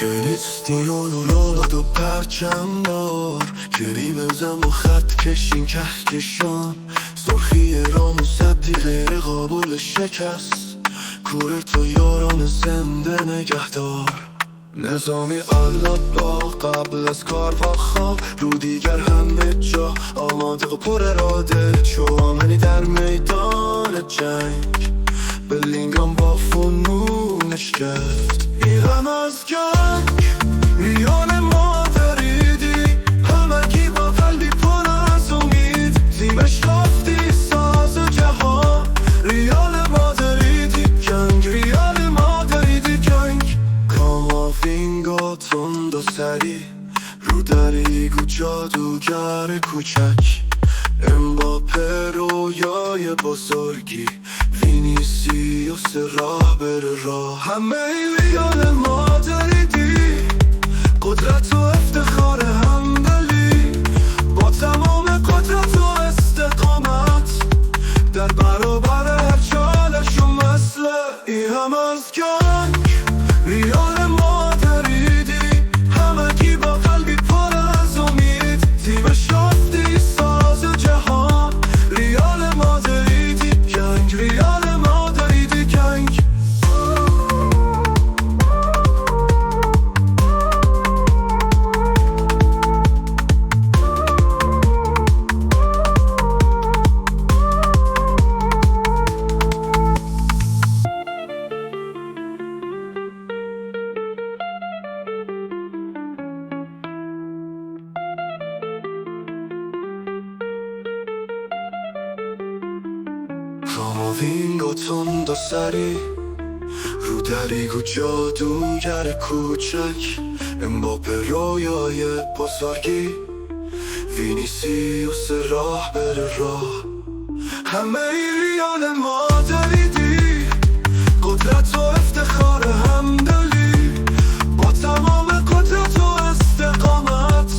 Cristiano Ronaldo perچمدار کریمزم و خط کشین کهکشان سرخی راموس عبدی غیر قابل شکست کوره تو یاران زنده نگهدار نظامی الله قبل از کار و خواب رو دیگر همه جا آماده و پر اراده چوامنی در میدان جنگ بلینگام با فنونش گفت این غم از جنگ میان ما دریدی همگی با قلبی پر از امید تیمش رفتی ساز جهان ریال مادریدی جنگ ریال مادریدی جنگ کاماوینگا تند و سری رو دریگو جادوگر کوچک امباپه رویای بزرگی وینیسیوس راه بره راه همه ریال مادریدی قدرت و افتخار همدلی با تمام قدرت و استقامت در برابر هر چالش و مسئله ای هم از جنگ ریال مادریدی همگی با قلبی پر از امید تیمش رفتی ساز جهان ریال مادریدی جنگ ریال مادریدی جنگ کاماوینگا تند و سری رو دریگو جادوگر کوچک امباپه رویای بزرگی وینیسیوس راه بره راه همه ریال مادریدی قدرت و افتخار همدلی با تمام قدرت و استقامت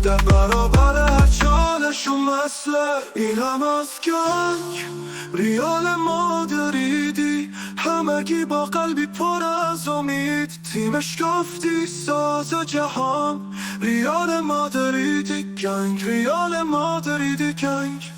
در برابر هر چالش و مسئله این هم از جنگ ریال مادریدی همگی با قلبی پر از امید تیمش گفتی ساز جهان ریال مادریدی جنگ ریال مادریدی جنگ